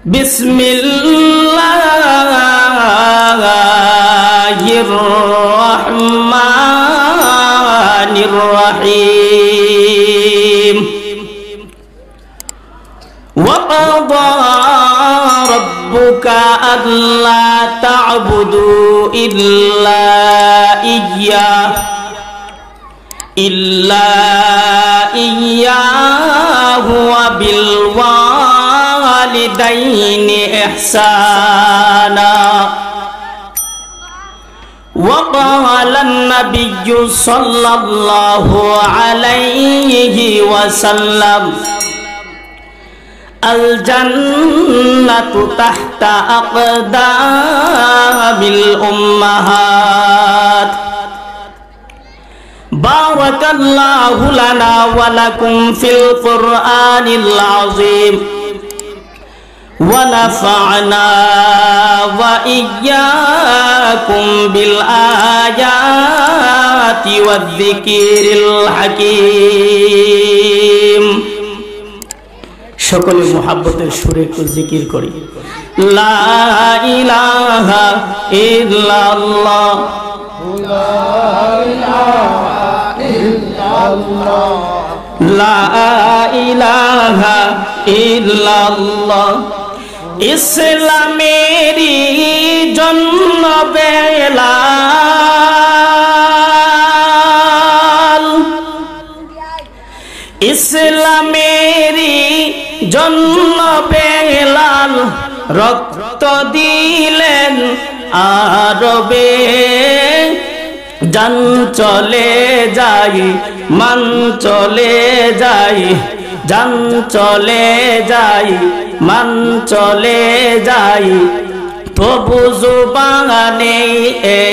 Bismillahirrahmanirrahim. Wa qada rabbuka alla ta'budu illa iyyahu wa bil walidaini ihsana. Wa qala an-nabiyyu sallallahu alaihi wasallam al-jannatu tahta aqdamil ummahat. Barakallahu lana wa lakum fil Qur'anil azim wa nafa'na wa iyyakum bil ayati wadh-dhikril hakim. সকলে মুহাব্বতের সুরে একটু জিকির করি। লা ইলাহা ইল্লাল্লাহ, লা ইলাহা ইল্লাল্লাহ, লা ইলাহা ইল্লাল্লাহ। ইসলামেরই জন্য বেলাল, ইসলামেরই জন্য বেলাল রক্ত দিলেন আরবে। জান চলে যাই মান চলে যাই, জান চলে যাই মান চলে যাই, তবু জুবানে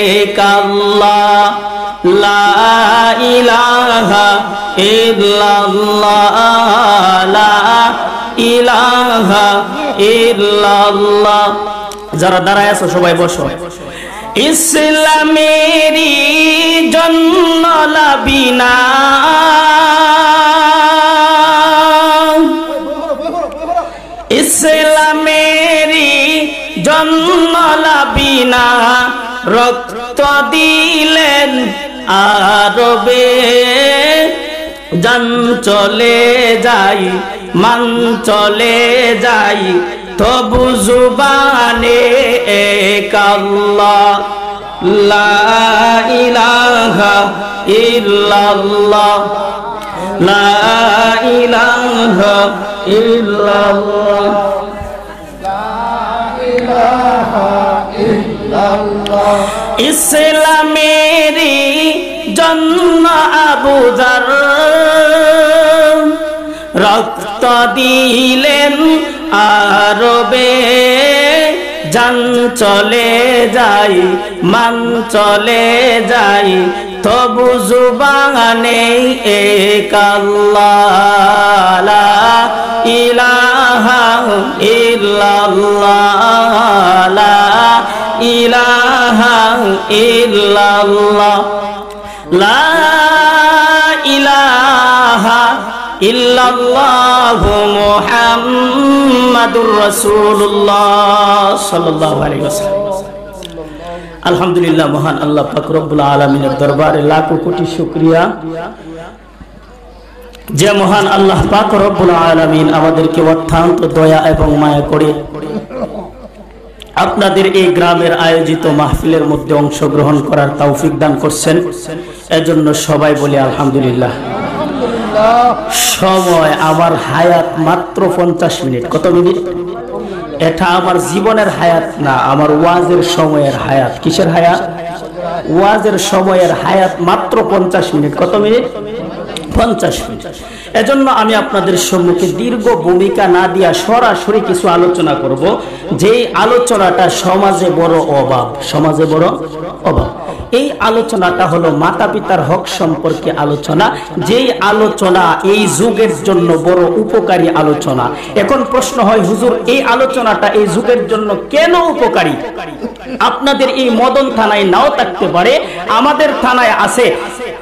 এক আল্লাহ। লা ইলাহা ইল্লাল্লাহ, লা ইলাহা ইল্লাল্লাহ। যারা দাঁড়ায় আছো সবাই বসো। ইসলামেরই জন্য লাবিনা, ইসলামেরই জন্য লাবিনা রক্ত দিলেন আরবে। জান চলে যাই মান চলে যাই, তবু জুবানে এক আল্লাহ। লা ইলাহা ইল্লাল্লাহ, লা ইলাহা ইল্লাল্লাহ, লা ইলাহা ইল্লাল্লাহ। ইসলামেরই জন্য আবু যার রক্ত দিলেন আরবে। জান চলে যাই মান চলে যাই, তবু জুবানে এক আল্লাহ। লা ইলাহা ইল্লাল্লাহ, লা ইলাহা ইল্লাল্লাহ, লা ইলাহা ইল্লাল্লাহু মুহাম্মাদুর রাসূলুল্লাহ সাল্লাল্লাহু আলাইহি ওয়াসাল্লাম। আলহামদুলিল্লাহ, মহান আল্লাহ পাক রব্বুল আলামিনের দরবারে লাখো কোটি শুকরিয়া যে মহান আল্লাহ পাক রব্বুল আলামিন আমাদেরকে অত্যন্ত দয়া এবং মায়া করে আপনাদের এই গ্রামের আয়োজিত মাহফিলের মধ্যে অংশগ্রহণ করার তৌফিক দান করছেন। এজন্য সবাই বলি আলহামদুলিল্লাহ। সময় আমার হায়াত মাত্র 50 মিনিট। কত মিনিট? এটা আমার জীবনের হায়াত না, আমার ওয়াজের সময়ের হায়াত। কিসের হায়াত? ওয়াজের সময়ের হায়াত মাত্র 50 মিনিট। কত মিনিট? 50 মিনিট। এজন্য আমি আপনাদের সম্মুখে দীর্ঘ ভূমিকা না দিয়া সরাসরি কিছু আলোচনা করব, যেই আলোচনাটা সমাজে বড় অভাব। সমাজে বড় অভাব। এই আলোচনাটা হলো মাতা পিতার হক সম্পর্কে আলোচনা, যেই আলোচনা এই যুগের জন্য বড় উপকারী আলোচনা। এখন প্রশ্ন হয়, হুজুর এই আলোচনাটা এই যুগের জন্য কেন উপকারী? আপনাদের এই মদন থানায় নাও থাকতে পারে, আমাদের থানায় আছে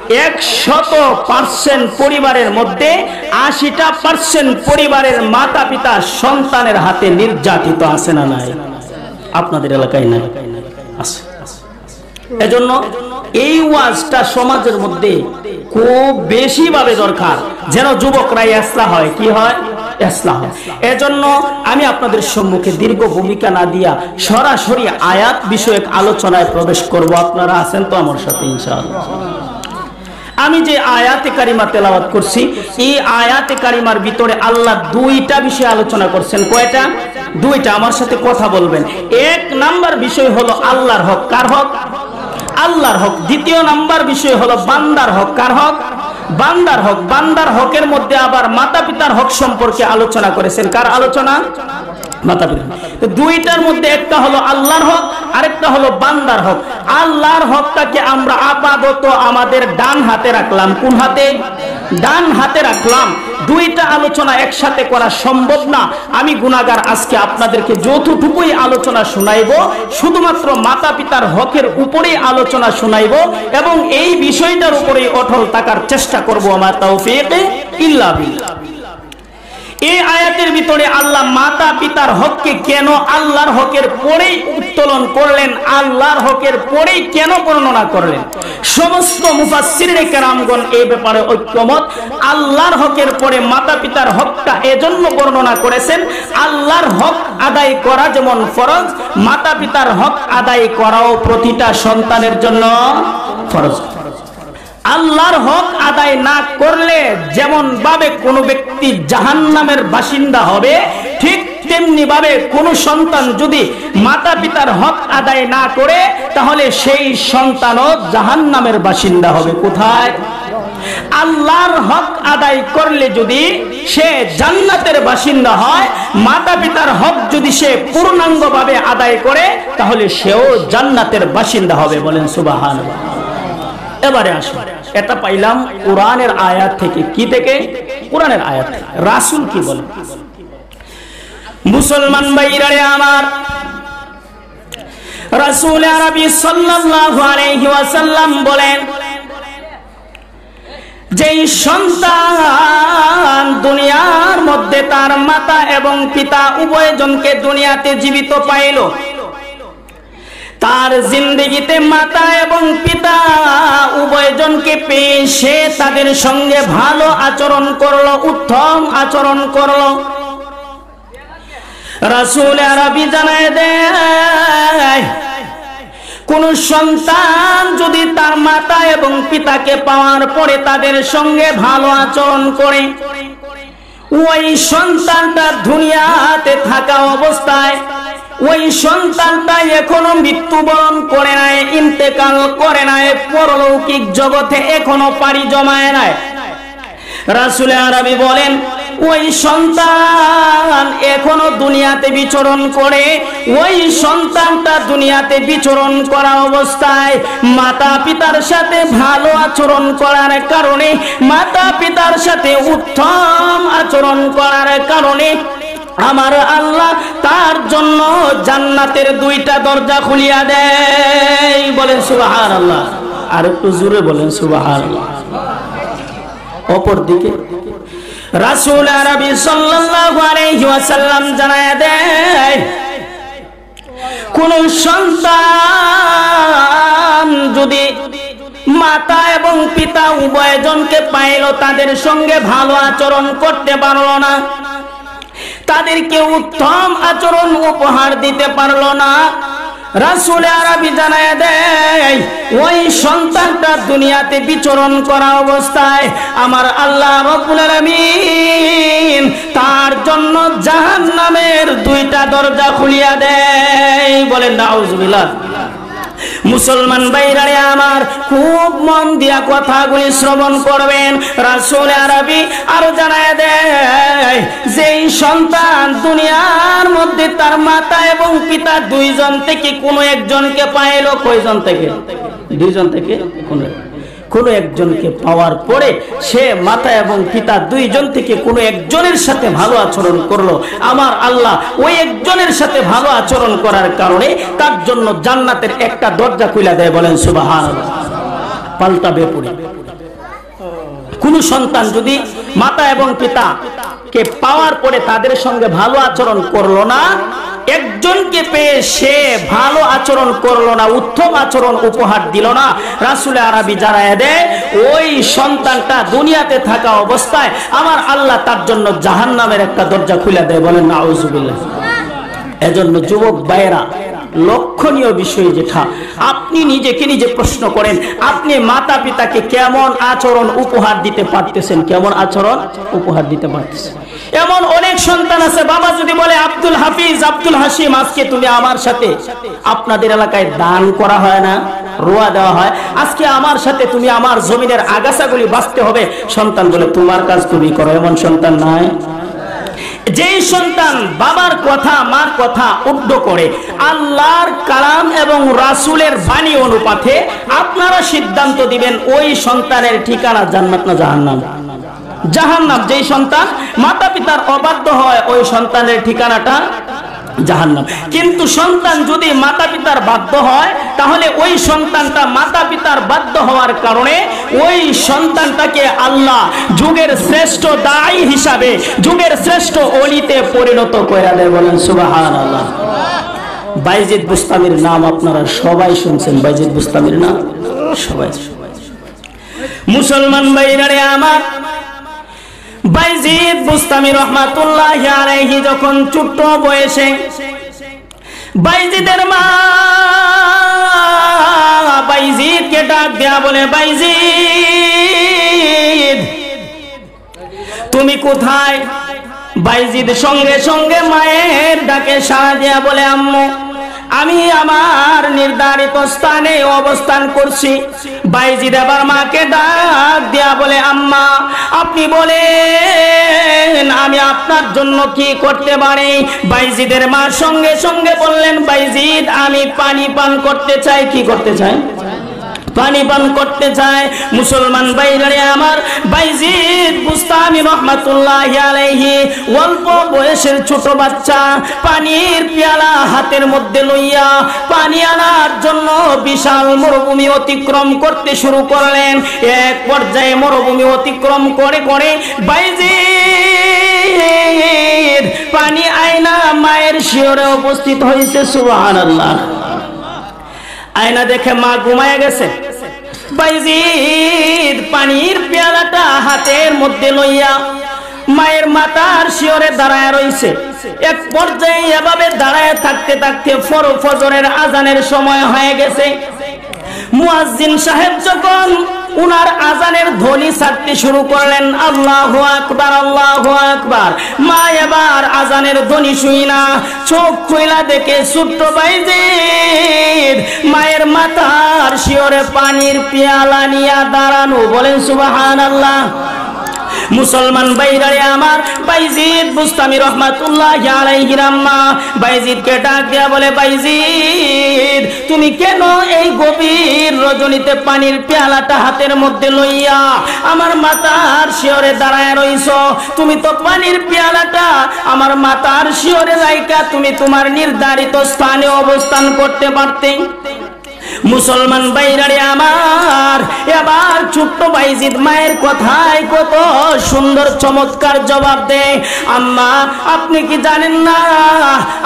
100% পরিবারের মধ্যে 80% পরিবারের মাতা পিতা সন্তানের হাতে নির্যাতিত আছে না নাই? আপনাদের এলাকায় নাই? আছে। এজন্য এই ওয়াজটা সমাজের মধ্যে খুব বেশি ভাবে দরকার, যেন যুবকরা ইসলাহ হয়। কি হয়? ইসলাহ হয়। এজন্য আমি আপনাদের সম্মুখে দীর্ঘ ভূমিকা না দিয়া সরাসরি আয়াত বিষয়ক আলোচনায় প্রবেশ করব। আপনারা আছেন তো আমার সাথে ইনশাআল্লাহ? আমি যে আয়াতে কারিমা তেলাওয়াত করছি, এই আয়াতে কারিমার ভিতরে আল্লাহ দুইটা বিষয় আলোচনা করছেন। কয়টা? দুইটা। আমার সাথে কথা বলবেন। এক নাম্বার বিষয় হলো আল্লাহর হক। কার হক? আল্লাহর হক। দ্বিতীয় নাম্বার বিষয় হলো বান্দার হক। কার হক? বান্দার হক। বান্দার হকের মধ্যে আবার মাতা পিতার হক সম্পর্কে আলোচনা করেছেন। কার আলোচনা? মাতা পিতা। দুইটার মধ্যে একটা হলো আল্লাহর হক, আরেকটা হলো বান্দার হক। আল্লাহর হকটাকে আমরা আপাতত আমাদের ডান হাতে রাখলাম। কোন হাতে? ডান হাতে রাখলাম। দুইটা আলোচনা একসাথে করা সম্ভব না। আমি গুনাহগার, আজকে আপনাদেরকে যতটুকুই আলোচনা শোনাইব শুধুমাত্র মাতা পিতার হকের উপরেই আলোচনা শোনাইব এবং এই বিষয়টার উপরেই অটল থাকার চেষ্টা করব। আমার তাওফীক ইল্লা বিল্লাহ। এই আয়াতের ভিতরে আল্লাহ মাতা পিতার হককে কেন আল্লাহর হকের পরেই উত্তোলন করলেন, আল্লাহর হকের পরেই কেন বর্ণনা করলেন, সমস্ত মুফাসসিরে কেরামগণ এই ব্যাপারে ঐক্যমত। আল্লাহর হকের পরে মাতা পিতার হকটা এজন্য বর্ণনা করেছেন, আল্লাহর হক আদায় করা যেমন ফরজ, মাতা পিতার হক আদায় করাও প্রতিটা সন্তানের জন্য ফরজ। আল্লাহর হক আদায় না করলে যেমন ভাবে কোনো ব্যক্তি জাহান্নামের বাসিন্দা হবে, ঠিক তেমনি ভাবে কোনো সন্তান যদি মাতা পিতার হক আদায় না করে তাহলে সেই সন্তানও জাহান্নামের বাসিন্দা হবে। কোথায়? আল্লাহর হক আদায় করলে যদি সে জান্নাতের বাসিন্দা হয়, মাতা পিতার হক যদি সে পূর্ণাঙ্গভাবে আদায় করে তাহলে সেও জান্নাতের বাসিন্দা হবে। বলেন সুবহানাল্লাহ। এবারে আসুন, এটা পাইলাম কোরআনের আয়াত থেকে। কি থেকে? কোরআনের আয়াত থেকে। রাসূল কি বলেন? মুসলমান ভাইরা আমার, রাসূল আরবি সাল্লাল্লাহু আলাইহি ওয়াসাল্লাম বলেন, যেই সন্তান দুনিয়ার মধ্যে তার মাতা এবং পিতা উভয়জনকে দুনিয়াতে জীবিত পাইল, তার জিন্দেগিতে মাতা এবং পিতা উভয়জনকে পেয়ে সে তাদের সঙ্গে ভালো আচরণ করলো, উত্তম আচরণ করলো। রাসূল আরবি জানায় দেয়, কোন সন্তান যদি তার মাতা এবং পিতাকে পাওয়ার পরে তাদের সঙ্গে ভালো আচরণ করে, ওই সন্তানটা দুনিয়াতে থাকা অবস্থায় ওই সন্তানটা এখনো মৃত্যুবরণ করে নাই, ইন্তেকাল করে নাই, পরলৌকিক জগতে এখনো পাড়ি জমায় নাই। রাসূল আরবি বলেন, ওই সন্তান এখনো দুনিয়াতে বিচরণ করে, ওই সন্তানটা দুনিয়াতে বিচরণ করা অবস্থায় মাতা পিতার সাথে ভালো আচরণ করার কারণে, মাতা পিতার সাথে উত্তম আচরণ করার কারণে আমার আল্লাহ তার জন্য জান্নাতের দুইটা দরজা খুলিয়া দেয়। বলেন সুবহানাল্লাহ। আর একটু জোরে বলেন সুবহানাল্লাহ। অপরদিকে রাসূল আরবি সাল্লাল্লাহু আলাইহি ওয়াসাল্লাম জানায়া দেয়, কোন সন্তান যদি মাতা এবং পিতা উভয়জনকে পাইল, তাদের সঙ্গে ভালো আচরণ করতে পারল না, তাদেরকে উত্তম আচরণ উপহার দিতে পারলো না, রাসূল আরবি জানায় দেয় ওই সন্তানটা দুনিয়াতে বিচরণ করা অবস্থায় আমার আল্লাহ রাব্বুল আলামিন তার জন্য জাহান্নামের দুইটা দরজা খুলিয়া দেয়। বলেন নাউজুবিল্লাহ। মুসলমান ভাইরা আমার, খুব মন দিয়া কথাগুলি শ্রবণ করবেন। রাসূল আরবি আরো জানায় দেয়, যেই সন্তান দুনিয়ার মধ্যে তার মাতা এবং পিতা দুইজন থেকে কোনো একজনকে পাইল, কয়জন থেকে? দুইজন থেকে কোনো একজনকে পাওয়ার পরে সে মাতা এবং পিতা দুইজন থেকে কোনো একজনের সাথে ভালো আচরণ করলো, আমার আল্লাহ ওই একজনের সাথে ভালো আচরণ করার কারণে তার জন্য জান্নাতের একটা দরজা খুলে দেয়। বলেন সুবহানাল্লাহ। পাল্টাবে পড়ে কোন সন্তান যদি মাতা এবং পিতা কে পাওয়ার পরে তাদের সঙ্গে ভালো আচরণ করলো না, একজনকে পেয়ে সে ভালো আচরণ করলো না, উত্তম আচরণ উপহার দিল না, রাসূল আরবি জানায় দেয় ওই সন্তানটা দুনিয়াতে থাকা অবস্থায় আমার আল্লাহ তার জন্য জাহান্নামের একটা দরজা খুলে দেয়। বলেন নাউজুবিল্লাহ। এজন্য যুবক ভাইয়েরা, লক্ষণীয় বিষয় যেটা, আপনি নিজেকে নিজে প্রশ্ন করেন, আপনি মাতা পিতাকে কেমন আচরণ উপহার দিতে পারতেছেন? কেমন আচরণ উপহার দিতে পারতেছেন? এমন অনেক সন্তান আছে, বাবা যদি বলে আব্দুল হাফিজ, আব্দুল হাসিম, আজকে তুমি আমার সাথে, আপনাদের এলাকায় দান করা হয় না, রোয়া দেওয়া হয়, আজকে আমার সাথে তুমি আমার জমিনের আগাছাগুলি বাঁচতে হবে, সন্তান বলে তোমার কাজ তুমি করো, এমন সন্তান নাই? যেই সন্তান বাবার কথা মার কথা উদ্ধ করে আল্লাহর কালাম এবং রাসূলের বাণী অনুপাতে আপনারা সিদ্ধান্ত দিবেন ওই সন্তানের ঠিকানা জান্নাত না জাহান্নাম? জাহান্নাম। যেই সন্তান মাতা পিতার অবাধ্য হয় ওই সন্তানের ঠিকানাটা জাহান্নাম। কিন্তু সন্তান যদি মাতা পিতার বাধ্য হয় তাহলে ওই সন্তানটা মাতা পিতার বাধ্য হওয়ার কারণে ওই সন্তানটাকে আল্লাহ যুগের শ্রেষ্ঠ দায়ী হিসাবে, যুগের শ্রেষ্ঠ ওলিতে পরিণত করে দেয়। বলেন সুবহানাল্লাহ। বাইজিদ বুস্তামির নাম আপনারা সবাই শুনছেন, বাইজিদ বুস্তামির নাম সবাই। মুসলমান ভাইরা আমার, বাইজিদ বুস্তামি রহমাতুল্লাহি আলাইহি যখন ছোট বয়সে, বাইজিদের মা বাইজিদকে ডাক দেয়া বলে, বাইজিদ তুমি কোথায়? বাইজিদ সঙ্গে সঙ্গে মায়ের ডাকে সাড়া দেয়া বলে, আম্মু আমি আমার নির্ধারিত স্থানে অবস্থান করছি। বাইজিদ আবার মাকে ডাক দেয়া বলে, আম্মা আপনি বলেন আমি আপনার জন্য কি করতে পারি? বাইজিদের মা সঙ্গে সঙ্গে বললেন, বাইজিদ আমি পানি পান করতে চাই। কি করতে চাই? পানি পান করতে চায়। মুসলমান ভাইরা আমার, বাইজিদ বুস্তামি রহমাতুল্লাহি আলাইহি অল্প বয়সের ছোট বাচ্চা পানির পেয়ালা হাতের মধ্যে লইয়া পানি আনার জন্য বিশাল মরুভূমি অতিক্রম করতে শুরু করলেন। এক পর্যায়ে মরুভূমি অতিক্রম করে করে বাইজিদ পানি আয়না মায়ের শিয়রে উপস্থিত হয়েছে। সুবহানাল্লাহ। আয়না দেখে মা ঘুমায় গেছে। বাইজিদ পানির পেয়ালাটা হাতের মধ্যে লইয়া মায়ের মাথার শিয়রে দাঁড়ায় রইছে। এক পর্যায়ে এভাবে দাঁড়ায় থাকতে থাকতে ফজরের আজানের সময় হয়ে গেছে। মুয়াজ্জিন সাহেব যখন উনার আজানের ধ্বনি ছাড়তে শুরু করলেন, আল্লাহু আকবার আল্লাহু আকবার, মা এবার আজানের ধ্বনি শুই না চোখ খুইলা দেখে ছোট্ট বাইজিদ মায়ের মাথার শিয়রে পানির পেয়ালা নিয়ে দাঁড়ানো। বলেন সুবহানাল্লাহ। মুসলমান ভাইরা আমার, বাইজিদ বুস্তামি রহমাতুল্লাহি আলাইহির আম্মা বাইজিদকে ডাক দেয়া বলে, বাইজিদ তুমি কেন এই গভীর রজনীতে পানির পেয়ালাটা হাতের মধ্যে লইয়া আমার মাথার শিয়রে দাঁড়ায় রইছো? তুমি তো পানির পেয়ালাটা আমার মাথার শিয়রে রাইখা তুমি তোমার নির্ধারিত স্থানে অবস্থান করতে পারতে। মুসলমান ভাইরা আমার, এবার ছোট্ট বাইজিদ মায়ের কথায় কত সুন্দর চমৎকার জবাব দেয়, আম্মা আপনি কি জানেন না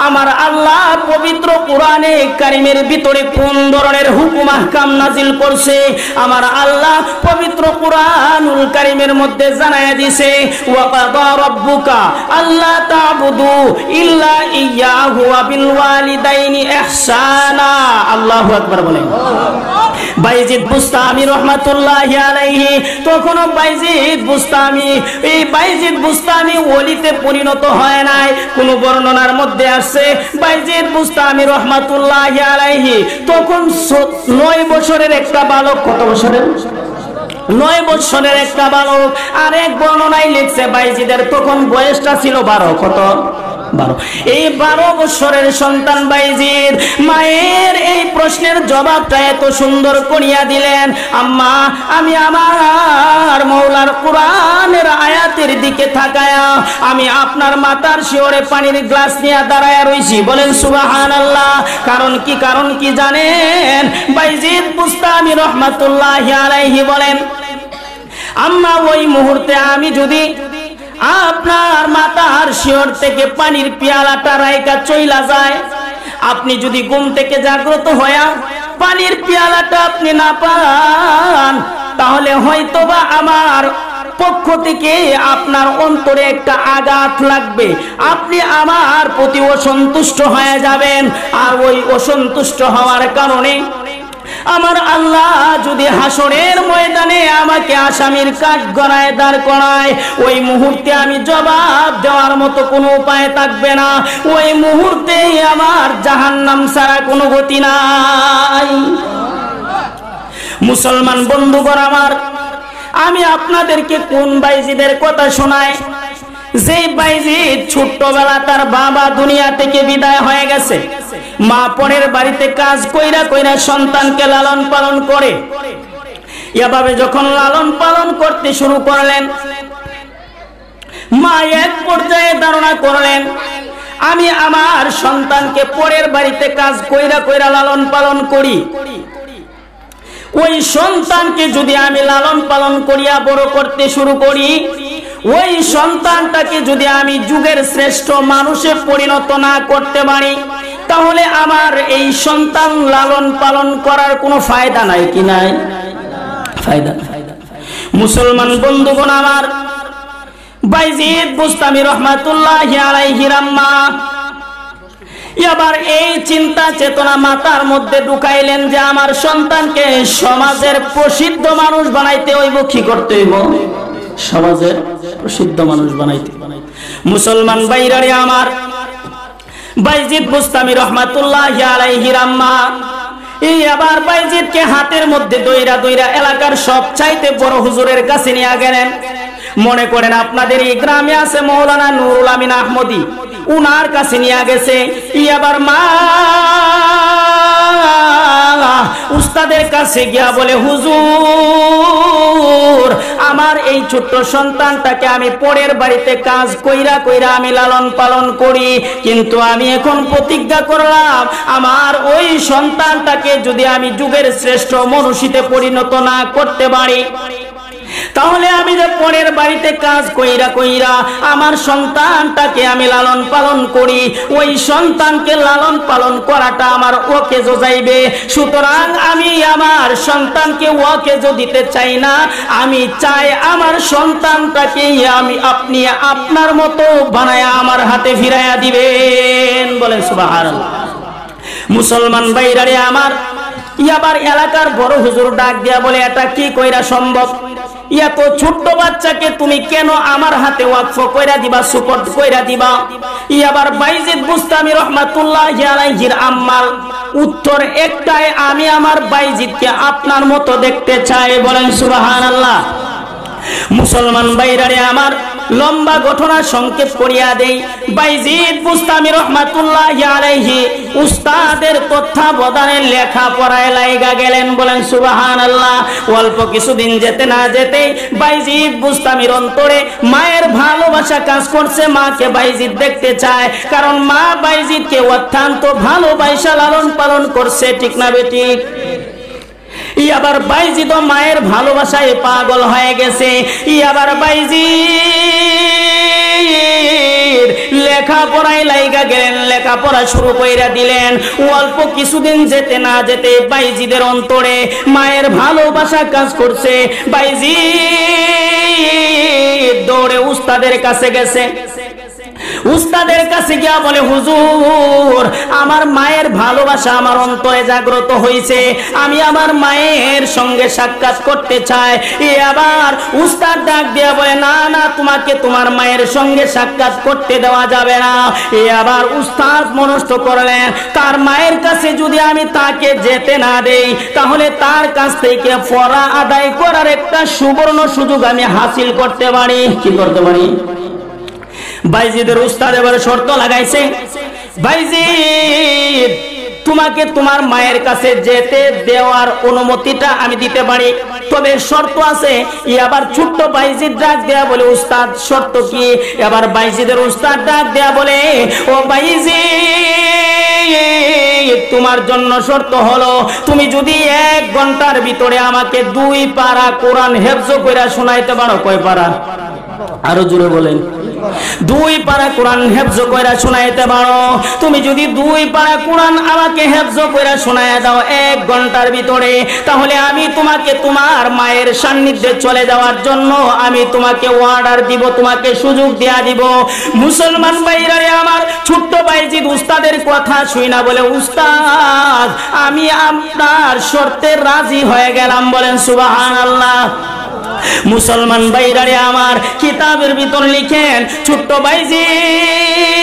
আমার আল্লাহ পবিত্র কোরআনে কারিমের ভিতরে কোন ধরনের হুকুম আহকাম নাজিল করছে? আমার আল্লাহ পবিত্র কোরআনুল কারিমের মধ্যে জানায়া দিয়েছে, ওয়া কাদা রাব্বুকা আল্লা তা'বুদু ইল্লা ইয়্যাহু ওয়া বিল ওয়ালিদাইনি ইহসানা। আল্লাহু আকবার বলেন। বাইজিদ বুস্তামি রহমাতুল্লাহি আলাইহি, তখন বাইজিদ বুস্তামি, এই বাইজিদ বুস্তামি ওলিতে পরিণত হয় নাই। কোন বর্ণনার মধ্যে আসছে বাইজিদ বুস্তামি রহমাতুল্লাহি আলাইহি তখন 9 বছরের একটা বালক। কত বছরের? 9 বছরের একটা বালক। আর এক বর্ণনায় লিখছে বাইজিদের তখন বয়সটা ছিল 12। কত? 12। এই 12 বছরের সন্তান বাইজিদ মায়ের এই প্রশ্নের জবাবটা এত সুন্দর করিয়া দিলেন, আম্মা আমি আমার মওলার কোরআনের আয়াতের দিকে তাকায়া আমি আপনার মাথার শিয়রে পানির গ্লাস নিয়ে দাঁড়ায় রইছি। বলেন সুবহানাল্লাহ। কারণ কি? কারণ কি জানেন? বাইজিদ বুস্তামি রহমাতুল্লাহি আলাইহি বলেন, আম্মা ওই মুহূর্তে আমি যদি আপনার মাথার শিওর থেকে পানির পেয়ালাটা রাইকা চইলা যায়, আপনি যদি ঘুম থেকে জাগ্রত হয়া পানির পেয়ালাটা আপনি না পান, তাহলে হয়তোবা আমার পক্ষ থেকে আপনার অন্তরে একটা আঘাত লাগবে, আপনি আমার প্রতি অসন্তুষ্ট হয়ে যাবেন। আর ওই অসন্তুষ্ট হওয়ার কারণে আমার আল্লাহ যদি হাসরের ময়দানে আমাকে আসামির কাঠগড়ায় দাঁড় করায়, ওই মুহূর্তে আমি জবাব দেওয়ার মতো কোনো উপায় থাকবে না। ওই মুহূর্তে আমার জাহান্নাম ছাড়া কোনো গতি নাই। মুসলমান বন্ধুগণ আমার, আমি আপনাদেরকে কোন বাইজিদের কথা শোনাই, যে বাইজিদ ছোট্টবেলা তার বাবা দুনিয়া থেকে বিদায় হয়ে গেছে, মা পরের বাড়িতে কাজ কইরা কইরা সন্তানকে লালন পালন করে। এভাবে যখন লালন পালন করতে শুরু করলেন, মা এক পর্যায়ে ধারণা করলেন, আমি আমার সন্তানকে পরের বাড়িতে কাজ কইরা কইরা লালন পালন করি, ওই সন্তানকে যদি আমি লালন পালন করিয়া বড় করতে শুরু করি, ওই সন্তানটাকে যদি আমি যুগের শ্রেষ্ঠ মানুষে পরিণত না করতে পারি, তাহলে আমার এই সন্তান লালন পালন করার কোনো ফায়দা নাই। কি নাই? ফায়দা। মুসলমান বন্ধুগণ আমার, বাইজিদ বুস্তামি রহমাতুল্লাহি আলাইহির আম্মা এবার এই চিন্তা চেতনা মাথার মধ্যে ঢুকাইলেন যে আমার সন্তানকে সমাজের প্রসিদ্ধ মানুষ বানাইতে হইব। কি করতে হইব? সমাজের প্রসিদ্ধ মানুষ বানাইতে। মুসলমান ভাইরারে আমার, বাইজিদ বুস্তামি রহমাতুল্লাহি আলাইহির আম্মা এই আবার বাইজিদকে হাতের মধ্যে দইরা দইরা এলাকার সবচাইতে বড় হুজুরের কাছে নিয়ে গেলেন। মনে করেন আপনাদের এই গ্রামে আছে মৌলানা নুরুল আমিন আহমদী, উনার কাছে নিয়ে গেছে। আবার মা উস্তাদের কাছে গিয়া বলে, হুজুর আমার এই ছোট্ট সন্তানটাকে আমি পরের বাড়িতে কাজ কইরা কইরা আমি লালন পালন করি, কিন্তু আমি এখন প্রতিজ্ঞা করলাম আমার ওই সন্তানটাকে যদি আমি যুগের শ্রেষ্ঠ মনীষীতে পরিণত না করতে পারি, তাহলে আমি যে পরের বাড়িতে কাজ কইরা কইরা আমার সন্তানটাকে আমি লালন পালন করি, ওই সন্তানকে লালন পালন করাটা আমার ওকে যাইবে। সুতরাং আমি আমার সন্তানকে ওকে দিতে চাই না, আমি চাই আমার সন্তানটাকে আপনি আপনার মতো বানায়া আমার হাতে ফিরাইয়া দিবেন। বলেন সুবহানাল্লাহ। মুসলমান ভাইরারে আমার, আবার এলাকার বড় হুজুর ডাক দিয়া বলে, এটা কি কইরা সম্ভব? এত ছোট্ট বাচ্চাকে তুমি কেন আমার হাতে ওয়াকফ কইরা দিবা, সুপর্দ কইরা দিবা? আবার বাইজিদ বুস্তামি রহমাতুল্লাহি আলাইহির আম্মার উত্তর একটাই, আমি আমার বাইজিদকে আপনার মতো দেখতে চাই। বলেন সুবহানাল্লাহ। মুসলমান ভাইরারে আমার, লম্বা ঘটনা সংক্ষেপ করিয়া দেই। বাইজিদ বুস্তামি রহমাতুল্লাহি আলাইহি উস্তাদের তত্ত্বাবধানে লেখাপড়ায় লাইগা গেলেন। বলেন সুবহানাল্লাহ। অল্প কিছুদিন যেতে না যেতে বাইজিদ বুস্তামির অন্তরে মায়ের ভালোবাসা কাজ করছে। মাকে বাইজিদ দেখতে চায়, কারণ মা বাইজিদকে অত্যন্ত ভালোবাসা লালন পালন করছে। ঠিক না বেঠিক? আবার বাইজিদ মায়ের ভালোবাসায় পাগল হয়ে গেছে। আবার বাইজিদ লেখাপড়ায় লাইগা গেলেন, লেখাপড়া শুরু কইরা দিলেন। অল্প কিছুদিন যেতে না যেতে বাইজিদের অন্তরে মায়ের ভালোবাসা কাজ করছে। বাইজিদ দৌড়ে উস্তাদের কাছে গেছে। উস্তাদের কাছে গিয়া বলে, হুজুর আমার মায়ের ভালোবাসা আমার অন্তরে জাগ্রত হয়েছে, আমি আমার মায়ের সঙ্গে সাক্ষাৎ করতে চাই। আবার উস্তাদ ডাক দিয়া বলে, না না, তোমাকে তোমার মায়ের সঙ্গে সাক্ষাৎ করতে দেওয়া যাবে না। আবার উস্তাদ মনস্থ করলেন, তার মায়ের কাছে যদি আমি তাকে যেতে না দেই, তাহলে তার কাছ থেকে ফরা আদায় করার একটা সুবর্ণ সুযোগ আমি হাসিল করতে পারি। কি করতে পারি? বাইজিদের উস্তাদ এবারে শর্ত লাগাইছে, বাইজিদ তোমাকে তোমার মায়ের কাছে যেতে দেওয়ার অনুমতিটা আমি দিতে পারি, তবে শর্ত আছে। আবার ছোট্ট বাইজিদ ডাক দেয়া বলে, উস্তাদ শর্ত কি? এবার বাইজিদের উস্তাদ ডাক দেয়া বলে, ও বাইজিদ তোমার জন্য শর্ত হলো তুমি যদি 1 ঘন্টার ভিতরে আমাকে 2 পারা কোরআন হেফজ কইরা শোনাইতে পারো। কয় পারা? আরো জোরে বলেন। 2 পারা কোরআন হেফজ কইরা শোনাইতে পারো। তুমি যদি 2 পারা কোরআন আমাকে হেফজ কইরা শোনায়া দাও 1 ঘন্টার ভিতরে, তাহলে আমি তোমাকে তোমার মায়ের সান্নিধ্যে চলে যাওয়ার জন্য আমি তোমাকে অর্ডার দিব, তোমাকে সুযোগ দেয়া দিব। মুসলমান ভাইরা আমার, ছোট্ট বাইজিদ উস্তাদের কথা শুই না বলে, উস্তাদ আমি আপনার শর্তে রাজি হয়ে গেলাম। বলেন সুবহানাল্লাহ। মুসলমান ভাইরা আমার, কিতাবের ভিতর লিখেন ছোট্ট বাইজিদ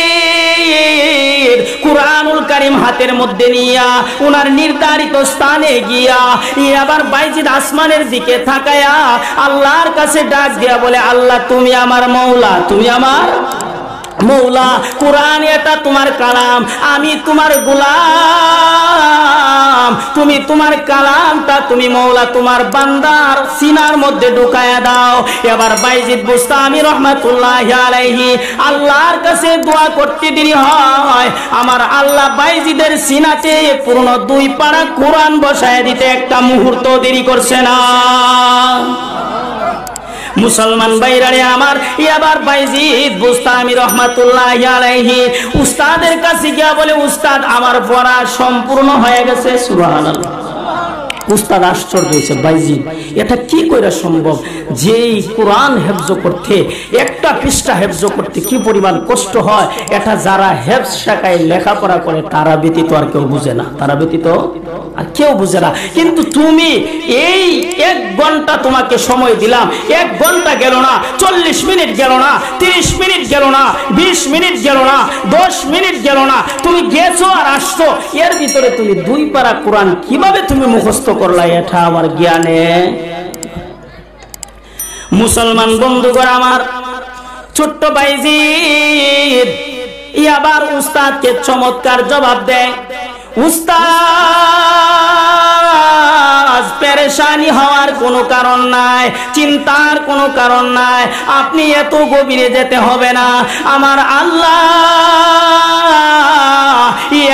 কুরআনুল কারীম হাতের মধ্যে নিয়া ওনার নির্ধারিত স্থানে গিয়া আবার বাইজিদ আসমানের দিকে তাকায়া আল্লাহর কাছে ডাক দিয়া বলে, আল্লাহ তুমি আমার মওলা, তুমি আমার মওলা, কুরআন এটা তোমার কালাম, আমি তোমার গোলাম, তুমি তোমার কালামটা তুমি মওলা তোমার বান্দার সিনার মধ্যে ঢুকায়া দাও। এবার বাইজিদ বুস্তামি রহমাতুল্লাহি আলাইহি আল্লাহর কাছে দোয়া করতে দেরি হয়, আমার আল্লাহ বাইজিদের সিনাতে পূর্ণ 2 পারা কোরআন বসায় দিতে একটা মুহূর্ত দেরি করছে না। মুসলমান ভাইরারে আমার, এবার বাইজিদ বুস্তামি রহমাতুল্লাহি আলাইহি উস্তাদের কাছে গিয়া বলে, উস্তাদ আমার পড়া সম্পূর্ণ হয়ে গেছে। সুবহানাল্লাহ। উস্তাদ আশ্চর্য হয়েছে, বাইজিদ এটা কি কইরা সম্ভব? যেই কোরআন হেফজ করতে, একটা পৃষ্ঠা হেফজ করতে কি পরিমাণ কষ্ট হয়, এটা যারা হেফজ শাখায় লেখাপড়া করে তারা ব্যতীত আর কেউ বুঝে না, তারা ব্যতীত আর কেউ বুঝে না। কিন্তু তুমি এই 1 ঘন্টা তোমাকে সময় দিলাম, 1 ঘন্টা গেল না, 40 মিনিট গেল না, 30 মিনিট গেল না, 20 মিনিট গেল না, 10 মিনিট গেল না, তুমি গেছো আর আসছো, এর ভিতরে তুমি 2 পারা কোরআন কিভাবে তুমি মুখস্থ করলা? এটা আমার জ্ঞানে। মুসলমান বন্ধুগণ আমার, ছোট্ট বাইজিদ আবার উস্তাদকে চমৎকার জবাব দেয়। উস্তাদ পেরেশানি হওয়ার কোনো কারণ নাই, চিন্তার কোনো কারণ নাই, আপনি এত গভীরে যেতে হবে না। আমার আল্লাহ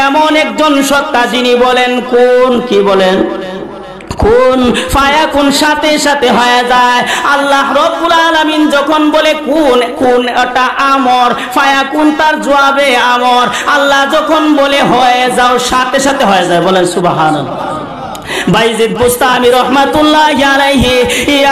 এমন একজন সত্তা যিনি বলেন কোন, কি বলেন? কোন ফায়াকুন, সাথে সাথে হয়ে যায়। আল্লাহ রব্বুল আলামিন যখন বলে কোন, কোন এটা আমর, ফায়াকুন তার জবাবে আমর। আল্লাহ যখন বলে হয়ে যাও, সাথে সাথে হয়ে যায়। বলেন সুবহানাল্লাহ। বাইজিদ বুস্তামি রহমাতুল্লাহি আলাইহি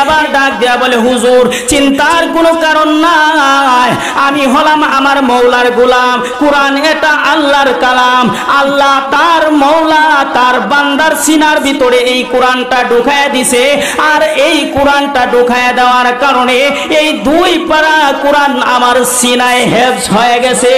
আবার ডাক দেয়া বলে, হুজুর চিন্তার কোনো কারণ নাই, আমি হলাম আমার মওলার গোলাম, কোরআন এটা আল্লাহর কালাম, আল্লাহ তার মওলা তার বান্দার সিনার ভিতরে এই কোরআনটা ঢুকায়া দিছে, আর এই কোরআনটা ঢুকায়া দেওয়ার কারণে এই 2 পারা কোরআন আমার সিনায় হেফজ হয়ে গেছে।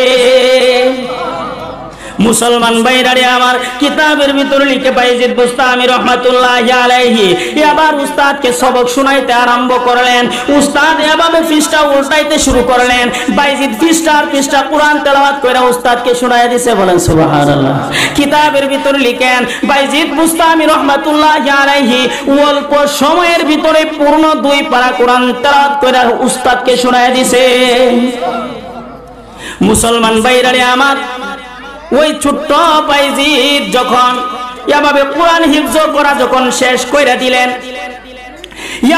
মুসলমান ভাইরারে আমার, কিতাবের ভিতরে লিখে বাইজিদ বুস্তামি রহমাতুল্লাহি আলাইহি আবার উস্তাদকে সবক শোনাইতে আরম্ভ করলেন। উস্তাদ এভাবে পৃষ্ঠা উল্টাইতে শুরু করলেন, বাইজিদ পৃষ্ঠার পৃষ্ঠা কোরআন তেলাওয়াত করে উস্তাদকে শোনায় দিছে। বলেন সুবহানাল্লাহ। কিতাবের ভিতরে লিখেন বাইজিদ বুস্তামি রহমাতুল্লাহি আলাইহি অল্প সময়ের ভিতরে পূর্ণ 2 পারা কোরআন তেলাওয়াত করে উস্তাদকে শোনায় দিছে। মুসলমান ভাইরারে আমার, ওই ছোট্ট বাইজিদ যখন এভাবে কোরআন হিফজ করা যখন শেষ কইরা দিলেন,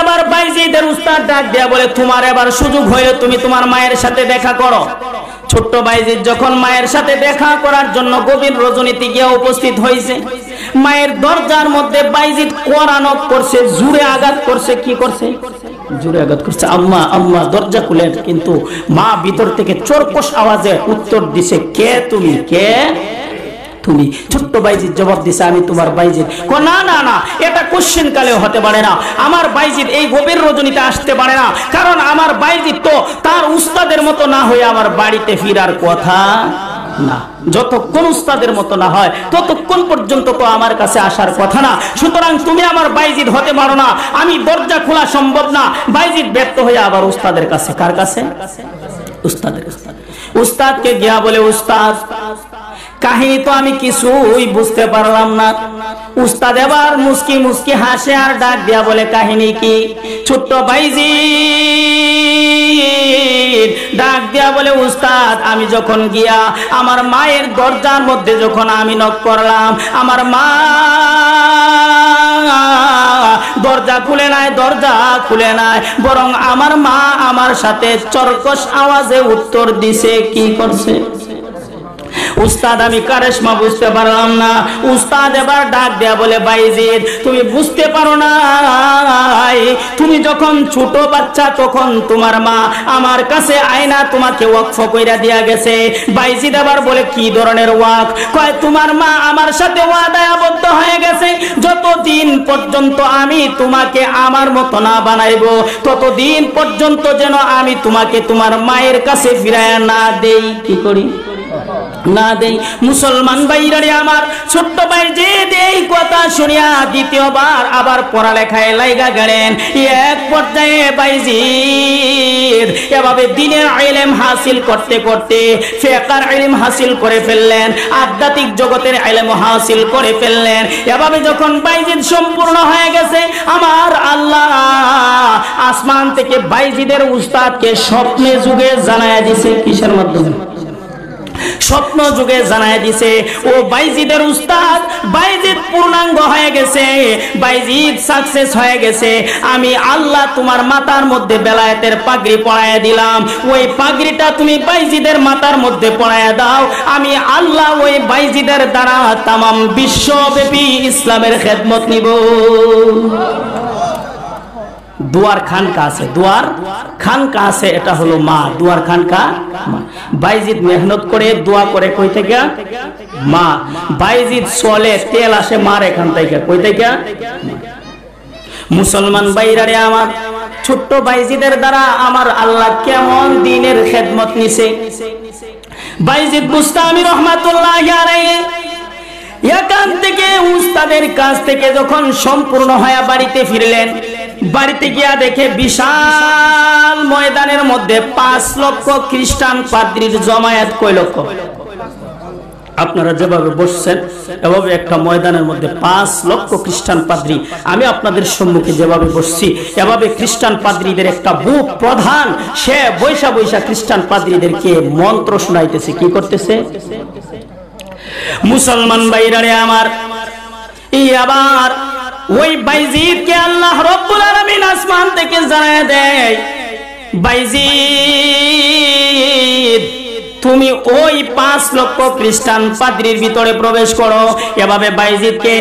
এবার বাইজিদের উস্তাদ ডাক দেয়া বলে, তোমার এবার সুযোগ হইল, তুমি তোমার মায়ের সাথে দেখা করো। ছোট্ট বাইজিদ যখন মায়ের সাথে দেখা করার জন্য গভীর রজনীতে গিয়ে উপস্থিত হয়েছে, মায়ের দরজার মধ্যে বাইজিদ কোরআনত করছে, জুড়ে আঘাত করছে। কি করছে? জুড়ে আঘাত করছে। আম্মা আম্মা দরজা খুলেন। কিন্তু মা ভিতর থেকে চরকশ আওয়াজে উত্তর দিছে, কে তুমি, কে তুমি? ছোট্ট বাইজিদ জবাব দিছে, আমি তোমার বাইজিদ। না না না, এটা কোশ্চেন কালেও হতে পারে না, আমার বাইজিদ এই গভীর রজনীতে আসতে পারে না, কারণ আমার বাইজিদ তো তার উস্তাদের মতো না হয়ে আমার বাড়িতে ফিরার কথা না। যতক্ষণ উস্তাদের মতো না হয় ততক্ষণ পর্যন্ত তো আমার কাছে আসার কথা না। সুতরাং তুমি আমার বাইজিদ হতে পারো না, আমি দরজা খোলা সম্ভব না। বাইজিদ ব্যর্থ হয়ে আবার উস্তাদের কাছে। কার কাছে? উস্তাদের কাছে। উস্তাদকে গিয়া বলে, উস্তাদ কাহিনী তো আমি কিছুই বুঝতে পারলাম না। উস্তাদ এবার মুস্কি মুস্কি হাসে আর ডাক দিয়া বলে, কাহিনী কি? ছোট্ট বাইজিদ বাইজিদ ডাক দিয়া বলে, উস্তাদ আমি যখন গিয়া আমার মায়ের দরজার মধ্যে যখন আমি নক করলাম, আমার মা দরজা খুলে নাই, দরজা খুলে নাই, বরং আমার মা আমার সাথে চরকস আওয়াজে উত্তর দিছে। কি করছে? উস্তাদ আমি কারেশমা বুঝতে পারলাম না। উস্তাদ এবার ডাক দেয়া বলে, বাইজিদ তুমি বুঝতে পারো না, তুমি যখন ছোট বাচ্চা তখন তোমার মা আমার কাছে আয়না তোমাকে ওয়াকফ কইরা দিয়া গেছে। বাইজিদ আবার বলে, কি ধরনের ওয়াকফ? কয় তোমার মা আমার সাথে ওয়াদায় আবদ্ধ হয়ে গেছে, যতদিন পর্যন্ত আমি তোমাকে আমার মতো না বানাইবো ততদিন পর্যন্ত যেন আমি তোমাকে তোমার মায়ের কাছে ফিরায়া না দেই। কি করি? না দেই। মুসলমান ভাইরা আমার, ছোট্ট ভাই যে এই কথা শুনিয়া দ্বিতীয়বার আবার পড়ালেখায় লাইগা গেলেন। এক পর্যায়ে বাইজিদ এভাবে দ্বীনের ইলম হাসিল করতে করতে ফিকহের ইলম হাসিল করে ফেললেন, আধ্যাত্মিক জগতের ইলম হাসিল করে ফেললেন। এভাবে যখন বাইজিদ সম্পূর্ণ হয়ে গেছে, আমার আল্লাহ আসমান থেকে বাইজিদের উস্তাদকে স্বপ্নে যুগে জানায়া দিছে। কিসের মাধ্যমে? স্বপ্ন যুগে জানায় দিছে, ও বাইজিদের উস্তাদ, বাইজিদ পূর্ণাঙ্গ হয়ে গেছে, বাইজিদ সাকসেস হয়ে গেছে। আমি আল্লাহ তোমার মাথার মধ্যে বেলায়েতের পাগড়ি পরায়া দিলাম, ওই পাগড়িটা তুমি বাইজিদের মাথার মধ্যে পরায়া দাও। আমি আল্লাহ ওই বাইজিদের দ্বারা তামাম বিশ্বব্যাপী ইসলামের খেদমত নিব। দুয়ার খানকা আছে, দুয়ার খানকা আছে, এটা হলো মা। দুয়ার খানকা বাইজিদ মেহনত করে দোয়া করে কই থেকে? মা। বাইজিদ চলে, তেল আসে মার এখান থেকে। কই থেকে? মুসলমান ভাইরারে আমার, ছোট্ট বাইজিদের দ্বারা আমার আল্লাহ কেমন দ্বীনের খেদমত নিছে। বাইজিদ বুস্তামি রহমাতুল্লাহি আলাইহি এখান থেকে উস্তাদের কাছ থেকে যখন সম্পূর্ণ হয়ে বাড়িতে ফিরলেন, বাড়িতে গিয়া দেখে বিশাল ময়দানের মধ্যে 5 লক্ষ খ্রিস্টান পাদ্রীর জমায়েত। কয় লক্ষ? আপনারা যেভাবে বসছেন এভাবে একটা ময়দানের মধ্যে 5 লক্ষ খ্রিস্টান পাদ্রী, আমি আপনাদের সম্মুখে যেভাবে বসছি এভাবে খ্রিস্টান পাদ্রীদের একটা বুক প্রধান, সে বৈশা বৈশা খ্রিস্টান পাদ্রীদেরকে মন্ত্র শোনাইতেছে। কি করতেছে? মুসলমান ভাইরারে আমার, আবার ওই বাইজিদকে আল্লাহ রব্বুল আলামিন আসমান থেকে জানায় দেয়, বাইজিদ তুমি ওই 5 লক্ষ খ্রিস্টান পাদ্রীর ভিতরে প্রবেশ করো। এভাবে বাইজিদকে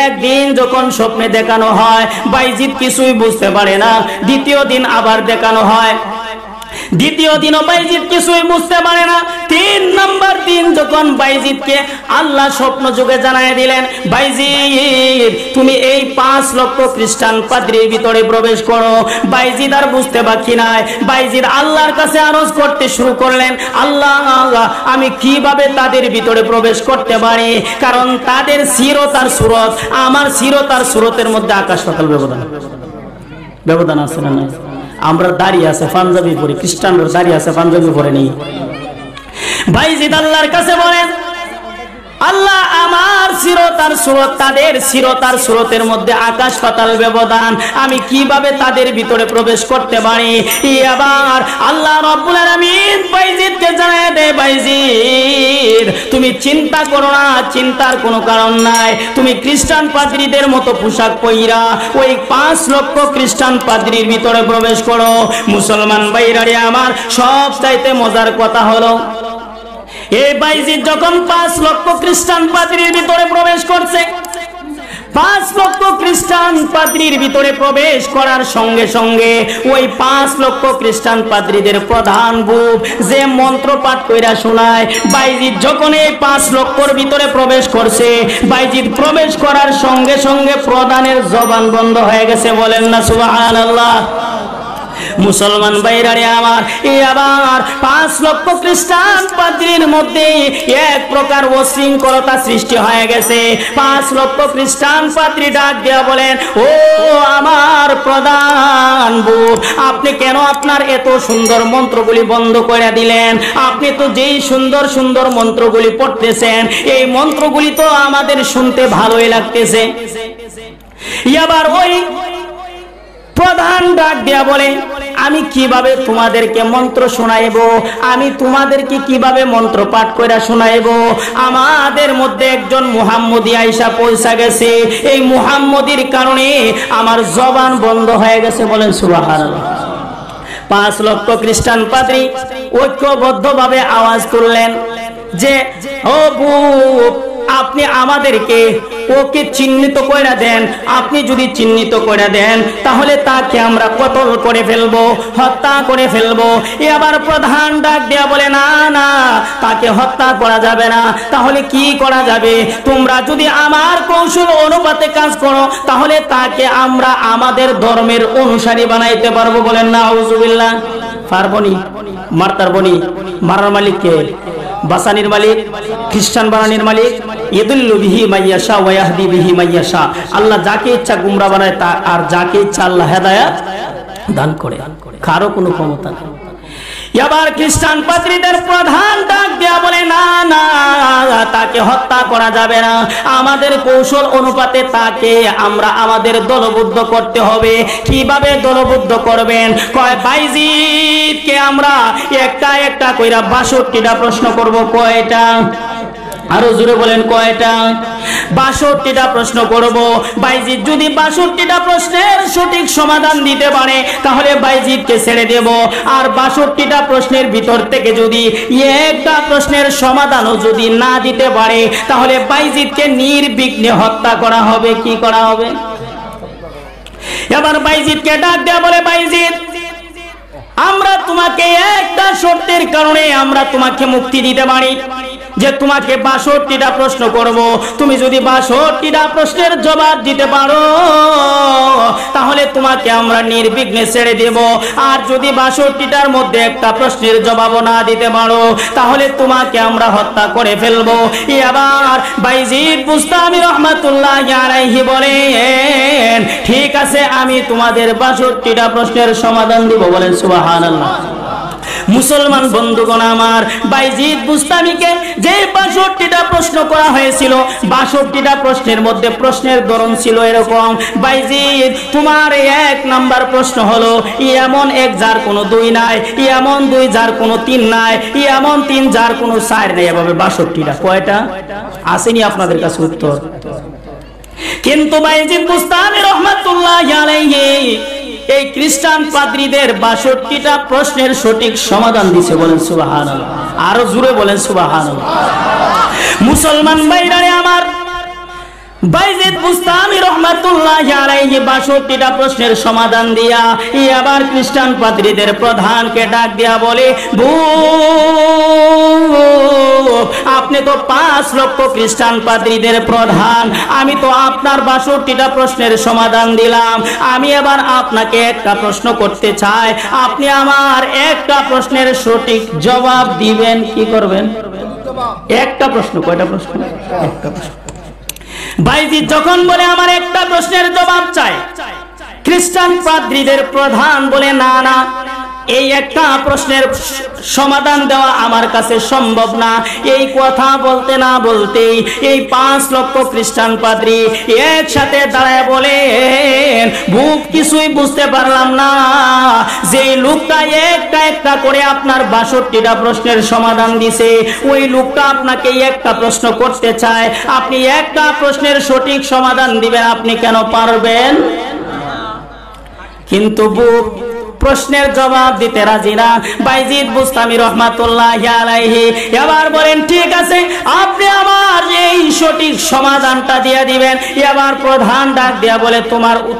একদিন যখন স্বপ্নে দেখানো হয়, বাইজিদ কিছুই বুঝতে পারে না। দ্বিতীয় দিন আবার দেখানো হয়, দ্বিতীয় দিনও বাইজিদ কিছুই বুঝতে পারে না। 3 নম্বর দিন যখন বাইজিদকে আল্লাহ স্বপ্ন যুগে জানায় দিলেন, বাইজিদ তুমি এই 5 লক্ষ খ্রিস্টান পাদ্রীর ভিতরে প্রবেশ করো। বাইজিদ আর বুঝতে বাকি নাই, বাইজিদ আল্লাহর কাছে আরজ করতে শুরু করলেন, আল্লাহ আমি কিভাবে তাদের ভিতরে প্রবেশ করতে পারি? কারণ তাদের সিরত আর সুরত আমার সিরত আর সুরতের মধ্যে আকাশ পাতাল ব্যবধান। ব্যবধান আছে না? নাই। আমরা দাঁড়িয়ে আছে পাঞ্জাবি পরে, খ্রিস্টানরা দাঁড়িয়ে আছে পাঞ্জাবি পরে নেই। বাইজিদ আল্লাহর কাছে বলেন, আল্লাহ আমার সিরত আর সুরত, তাদের সিরত আর সুরতের মধ্যে আকাশ পাতাল ব্যবধান, আমি কিভাবে তাদের ভিতরে প্রবেশ করতে পারি? আবার আল্লাহ রাব্বুল আলামিন বাইজিদকে জানায় দেয়, বাইজিদ তুমি চিন্তা করো না, চিন্তার কোনো কারণ নাই। তুমি খ্রিস্টান পাদ্রীদের মতো পোশাক পইরা ওই 5 লক্ষ খ্রিস্টান পাদ্রীর ভিতরে প্রবেশ করো। মুসলমান ভাইরারে আমার, সব চাইতে মজার কথা হলো, এই বাইজিদ যখন 5 লক্ষ খ্রিস্টান পাদ্রীর ভিতরে প্রবেশ করছে, 5 লক্ষ খ্রিস্টান পাদ্রীর ভিতরে প্রবেশ করার সঙ্গে সঙ্গে ওই 5 লক্ষ খ্রিস্টান পাদ্রীদের প্রধান বুপ যে মন্ত্র পাঠ কইরা শোনায়, বাইজিদ যখন এই 5 লক্ষর ভিতরে প্রবেশ করছে, বাইজিদ প্রবেশ করার সঙ্গে সঙ্গে প্রধানের জবান বন্ধ হয়ে গেছে। বলেন না সুবহানাল্লাহ। মুসলমান ভাইরারে আমার, আবার 5 লক্ষ খ্রিস্টান পাদ্রীর মধ্যে এক প্রকার অশৃঙ্খলতা সৃষ্টি হয়ে গেছে। 5 লক্ষ খ্রিস্টান পাদ্রী ডাক দিয়া বলেন, ও আমার প্রধান বুপ, আপনি কেন আপনার এত সুন্দর মন্ত্রগুলি বন্ধ করে দিলেন? আপনি তো যেই সুন্দর সুন্দর মন্ত্রগুলি পড়তেছেন, এই মন্ত্রগুলি তো আমাদের শুনতে ভালোই লাগতেছে। আবার ওই প্রধান ডাক দিয়া বলে, আমি কিভাবে তোমাদেরকে মন্ত্র শোনাইব, আমি তোমাদেরকে কিভাবে মন্ত্র পাঠ করে শোনাইব। আমাদের মধ্যে একজন মুহাম্মদী আয়েশা পৌঁছা গেছে, এই মুহাম্মদীর কারণে আমার জবান বন্ধ হয়ে গেছে। বলেন সুবহানাল্লাহ। 5 লক্ষ খ্রিস্টান পাদ্রী ঐক্যবদ্ধভাবে আওয়াজ তুললেন যে ও বুপ, আপনি আমাদেরকে ওকে চিহ্নিত করে দেন। আপনি যদি চিহ্নিত করে দেন তাহলে তাকে আমরা কতল করে ফেলবো, হত্যা করে ফেলবো। এবার প্রধান ডাক দেয়া বলে না না, তাকে হত্যা করা যাবে না। তাহলে কি করা যাবে? তোমরা যদি আমার কৌশল অনুপাতে কাজ করো তাহলে তাকে আমরা আমাদের ধর্মের অনুসারী বানাইতে পারবো। বলেন নাউজুবিল্লাহ। পারবনি? মারতার বনি, মারার মালিক কে? বাসানির মালিক, খ্রিস্টান বানানির মালিক। ইয়াদুল্লু বিহি মাইয়াশা ওয়া ইয়াহদি বিহি মাইয়াশা। আল্লাহ যাকে ইচ্ছা গুমরা বানায়, তা আর যাকে ইচ্ছা আল্লাহ হেদায়েত দান করে। কারো কোনো ক্ষমতা নেই। এবার খ্রিস্টান পাদ্রীদের প্রধান ডাক দেয়া বলে না না, তাকে হত্যা করা যাবে না। আমাদের কৌশল অনুপাতে তাকে আমরা আমাদের দলবদ্ধ করতে হবে। কিভাবে দলবদ্ধ করবেন? কয় বাইজিদকে আমরা একটা একটা কইরা 62টা প্রশ্ন করব। কয়টা? আরো জোরে বলেন কয়টা? 62টা প্রশ্ন করব। বাইজিদ যদি 62টা প্রশ্নের সঠিক সমাধান দিতে পারে তাহলে বাইজিদকে ছেড়ে দেব। আর 62টা প্রশ্নের ভিতর থেকে যদি একটা প্রশ্নের সমাধানও যদি না দিতে পারে তাহলে বাইজিদকে নির্বিঘ্নে হত্যা করা হবে। কি করা হবে? এবার বাইজিদকে ডাক দেয়া বলে, বাইজিদ, আমরা তোমাকে একটা শর্তের কারণে আমরা তোমাকে মুক্তি দিতে পারি যে তোমাকে 62টা প্রশ্ন করব। তুমি যদি 62টা প্রশ্নের জবাব দিতে পারো তাহলে তোমাকে আমরা নির্বিঘ্নে ছেড়ে দেব। আর যদি 62টার মধ্যে একটা প্রশ্নের জবাবও না দিতে পারো তাহলে তোমাকে আমরা হত্যা করে ফেলবো। এবার বাইজিদ বুস্তামি রহমাতুল্লাহি আলাইহি বলেন, ঠিক আছে, আমি তোমাদের 62টা প্রশ্নের সমাধান দিব। বলেন সুবহানাল্লাহ। মুসলমান বন্ধুগণ আমার, বাইজিদ বুস্তামিকে যে 62টা প্রশ্ন করা হয়েছিল, 62টা প্রশ্নের মধ্যে প্রশ্নের ধরন ছিল এরকম, বাইজিদ তোমার 1 নাম্বার প্রশ্ন হলো এমন 1 যার কোনো 2 নাই, এমন 2 যার কোনো 3 নাই, এমন 3 যার কোনো 4 নাই। এভাবে 62টা। কয়টা আসেনি আপনাদের কাছে উত্তর? কিন্তু বাইজিদ বুস্তামি রাহমাতুল্লাহি আলাইহি এই খ্রিস্টান পাদ্রীদের 62টা প্রশ্নের সঠিক সমাধান দিয়েছে। বলেন সুবহানাল্লাহ। আরো জোরে বলেন সুবহানাল্লাহ। মুসলমান ভাইরারে আমার, বাইজিদ বুস্তামি রাহমাতুল্লাহি আলাইহি 62টা প্রশ্নের সমাধান দিয়া এবার খ্রিস্টান পাদ্রীদের প্রধানকে ডাক দিয়া বলে, আপনি তো 5 লক্ষ খ্রিস্টান পাদ্রীদের প্রধান, আমি তো আপনার 62টা প্রশ্নের সমাধান দিলাম। আমি এবার আপনাকে একটা প্রশ্ন করতে চাই, আপনি আমার একটা প্রশ্নের সঠিক জবাব দিবেন। কি করবেন? একটা প্রশ্ন। কয়টা প্রশ্ন? একটা প্রশ্ন। বাইজিদ যখন বলে আমার একটা প্রশ্নের জবাব চাই, খ্রিস্টান পাদ্রীদের প্রধান বলে না না, এই একটা প্রশ্নের সমাধান দেওয়া আমার কাছে সম্ভব না। এই কথা বলতে না বলতেই এই 5 লক্ষ খ্রিস্টান পাদ্রী একসাথে দাঁড়ায় বলেন, বুক কিছুই বুঝতে পারলাম না, যে লোকটা একটা একটা করে আপনার 62টা প্রশ্নের সমাধান দিছে, ওই লোকটা আপনাকে একটা প্রশ্ন করতে চায়, আপনি একটা প্রশ্নের সঠিক সমাধান দিবেন, আপনি কেন পারবেন? কিন্তু বুক প্রশ্নের জবাব দিতে রাজি না। বাইজিদ বুস্তামি রাহমাতুল্লাহি আলাইহি এবার বলেন, ঠিক আছে, আপনি আমার এই সঠিক সমাধানটা দিয়ে দিবেন। এবার প্রধান ডাক দেয়া বলে,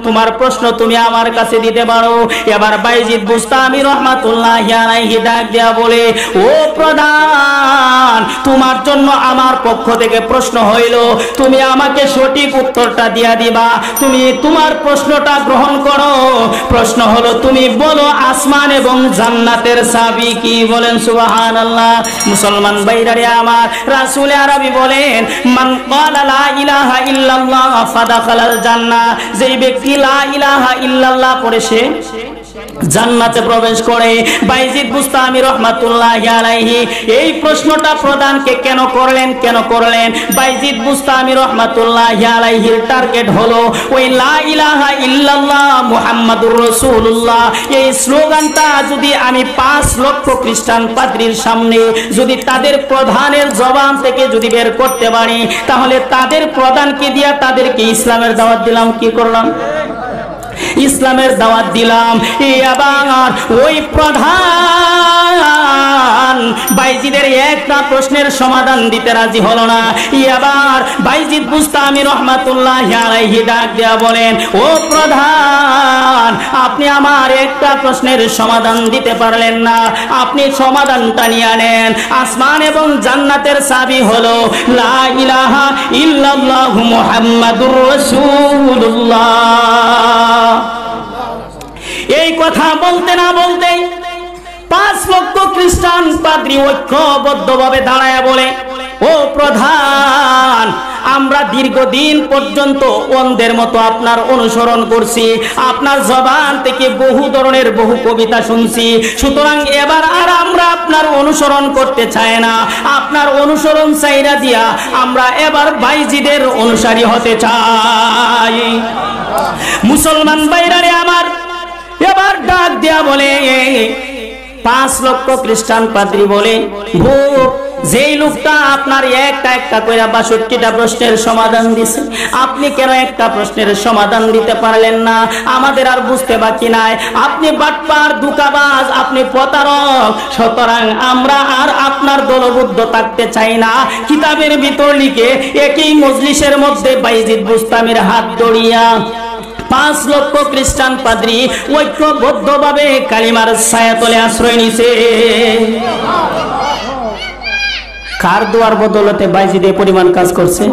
তোমার প্রশ্ন তুমি আমার কাছে দিতে পারো। এবার বাইজিদ বুস্তামি রাহমাতুল্লাহি আলাইহি ডাক দেয়া বলে, ও প্রধান, তোমার জন্য আমার পক্ষ থেকে প্রশ্ন হইল, তুমি আমাকে সঠিক উত্তরটা দিয়া দিবা। তুমি তোমার প্রশ্নটা গ্রহণ করো। প্রশ্ন হলো, তুমি বলো আসমান এবং জান্নাতের চাবি কি? বলেন সুবহানাল্লাহ। মুসলমান ভাইরারে আমার, রাসূল আরবি বলেন, মান ক্বালা লা ইলাহা ইল্লাল্লাহ ফাদাখালাল জান্নাহ, যেই ব্যক্তি লা ইলাহা ইল্লাল্লাহ পড়ে সে জান্নাতে প্রবেশ করে। বাইজিদ বুস্তামি রাহমাতুল্লাহি আলাইহি এই প্রশ্নটা প্রদানকে কেন করলেন? বাইজিদ বুস্তামি রাহমাতুল্লাহি আলাইহির টার্গেট হলো ওই লা ইলাহা ইল্লাল্লাহ মুহাম্মাদুর রাসূলুল্লাহ এই স্লোগানটা যদি আমি 5 লক্ষ খ্রিস্টান পাদ্রীর সামনে যদি তাদের প্রধানের জবান থেকে যদি বের করতে পারি, তাহলে তাদের প্রধানকে দিয়া তাদেরকে ইসলামের দাওয়াত দিলাম। কি করলাম? ইসলামের দাওয়াত দিলাম। আবার ওই প্রধান বাইজিদের একটা প্রশ্নের সমাধান দিতে রাজি হলো না। আবার বাইজিদ বুস্তামি রাহমাতুল্লাহি আলাইহি ডাক দেয়া বলেন, ও প্রধান, আপনি আমার একটা প্রশ্নের সমাধান দিতে পারলেন না, আপনি সমাধানটা নিয়ে আনেন। আসমান এবং জান্নাতের চাবি হলো লা ইলাহা ইল্লাল্লাহু মুহাম্মাদুর রাসূলুল্লাহ। এই কথা বলতে না বলতে 5 লক্ষ খ্রিস্টান পাদ্রী ঐক্যবদ্ধভাবে দাঁড়ায় বলে, ও প্রধান, আমরা দীর্ঘদিন পর্যন্ত অন্ধের মতো আপনার অনুসরণ করছি, আপনার জবান থেকে বহু ধরনের বহু কবিতা শুনছি, সুতরাং এবার আর আমরা আপনার অনুসরণ করতে চাই না, আপনার অনুসরণ চাইরা দিয়া আমরা এবার বাইজিদের অনুসারী হতে চাই। মুসলমান ভাইরারে আমার এবার ডাক দেয়া বলে, 5 লক্ষ খ্রিস্টান পাদ্রী বলে, যেই লোকটা আপনার একটা কইরা 62টা প্রশ্নের সমাধান দিছে, আপনি কেন একটা প্রশ্নের সমাধান দিতে পারলেন না? আমাদের আর বুঝতে বাকি নাই, আপনি বাটপার, দুকাবাজ, আপনি প্রতারক, সুতরাং আমরা আর আপনার দলবদ্ধ থাকতে চাই না। কিতাবের ভিতর লিখে একই মজলিসের মধ্যে বাইজিদ বুস্তামির হাত ধরিয়া 5 লক্ষ খ্রিস্টান পাদ্রী ঐক্যবদ্ধভাবে কালিমার ছায়াতলে আশ্রয় নিছে। কার দোয়ার বদলতে বাইজিদে পরিমাণ কাজ করছে?